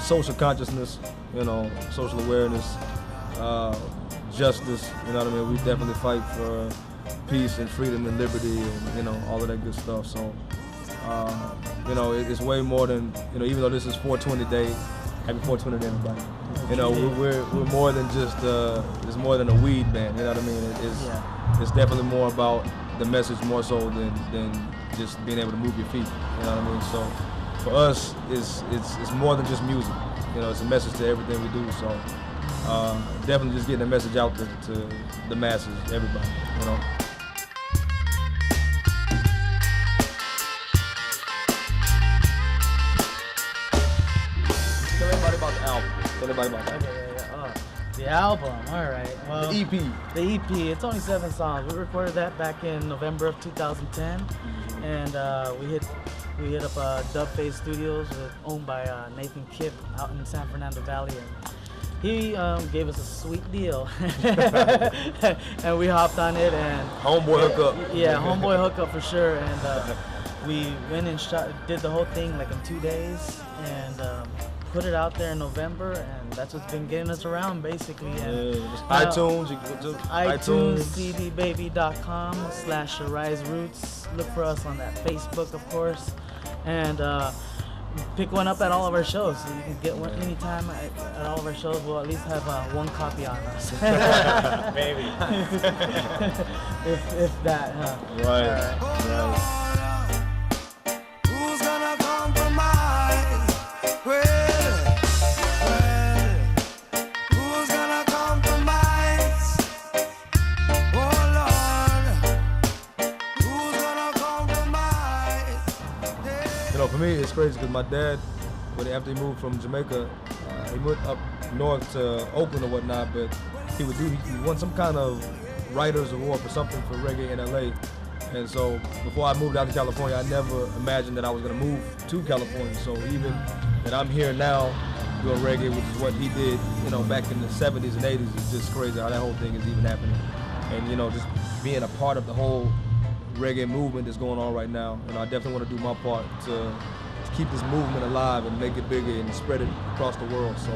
social consciousness, social awareness, justice. You know what I mean? We definitely fight for peace and freedom and liberty and all of that good stuff. So it's way more than even though this is 420 Day. Happy 420 to everybody. We're more than just it's more than a weed band. You know what I mean? It's definitely more about the message more so than just being able to move your feet. You know what I mean? So for us, it's more than just music. It's a message to everything we do. So definitely just getting the message out to the masses, everybody. Tell everybody about the album. Tell everybody about that. The album, all right. Well, the EP. The EP, it's only 7 songs. We recorded that back in November of 2010, and we hit up Dub Phase Studios, owned by Nathan Kipp out in San Fernando Valley, and he gave us a sweet deal, and we hopped on it. And homeboy hookup. Yeah, homeboy hookup for sure. And we went and did the whole thing like in 2 days, and put it out there in November, and that's what's been getting us around basically. And iTunes, cdbaby.com/Arise Roots. Look for us on that Facebook, of course, and pick one up at all of our shows. So you can get one anytime at all of our shows. We'll at least have one copy on us. Maybe. if that, huh? Right. For me, it's crazy because my dad, after he moved from Jamaica, he went up north to Oakland or whatnot, but he won some kind of writer's award for something for reggae in LA. And so before I moved out to California, I never imagined that I was going to move to California. So even that I'm here now doing reggae, which is what he did, back in the 70s and 80s, is just crazy how that whole thing is even happening. And just being a part of the whole reggae movement that's going on right now, I definitely want to do my part to keep this movement alive and make it bigger and spread it across the world. So,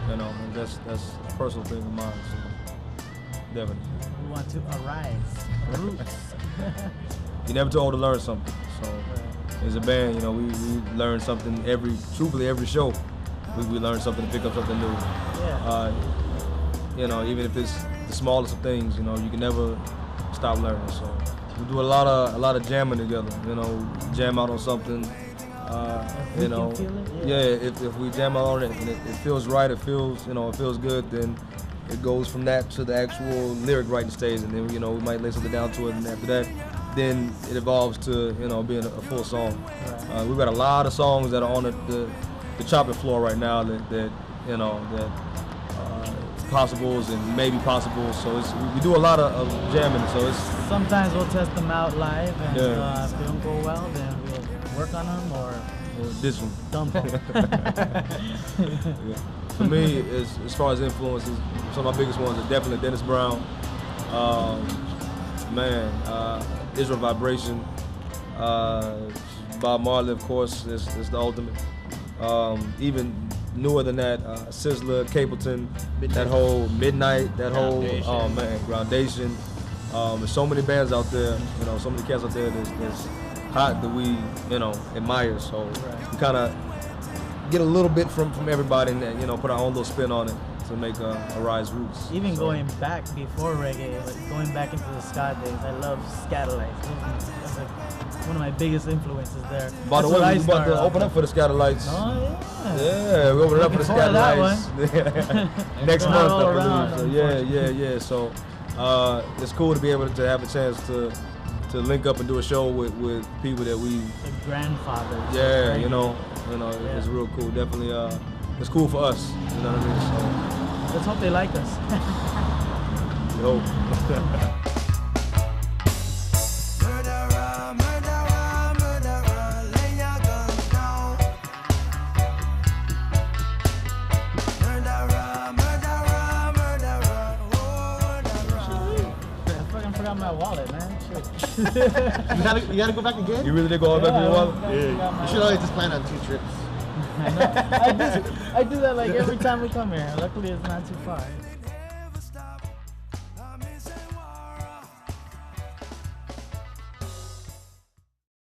and that's a personal thing of mine. So, definitely. We want to arise, roots. You're never too old to learn something. So, as a band, we learn something truthfully every show. We learn something to pick up something new. Yeah. Even if it's the smallest of things, you can never stop learning. So. We do a lot of jamming together, jam out on something, if we jam out on it and it feels right, it feels good, then it goes from that to the actual lyric writing stage, and then we might lay something down to it, and after that, then it evolves to being a full song. Right. We've got a lot of songs that are on the chopping floor right now that possibles and maybe possible, so we do a lot of jamming. So it's sometimes we'll test them out live, and if they don't go well, then we'll work on them or this one. Dump them. Yeah. For me, as far as influences, some of my biggest ones are definitely Dennis Brown, Israel Vibration, Bob Marley, of course, is the ultimate. Even newer than that, Sizzler, Capleton, that whole Midnight, that whole, Groundation. There's so many bands out there, so many cats out there that's hot that we, admire. So we kind of get a little bit from everybody and, put our own little spin on it to make Arise Roots. Even going back before reggae, like going back into the ska days, I love Scatolites. That's like one of my biggest influences there. By the way, we're about to open up for the Scatolites. Oh, yeah. Yeah, we're opening up for the Scatolites next month, I believe. So, So it's cool to be able to have a chance to link up and do a show with people that we... The grandfathers. Yeah, it's real cool. Definitely, it's cool for us, you know what I mean? So let's hope they like us. We hope. My wallet, man. You gotta go back again? You really did go all back to your wallet? Yeah. You should always just plan on 2 trips. I know. I do that like every time we come here. Luckily, it's not too far.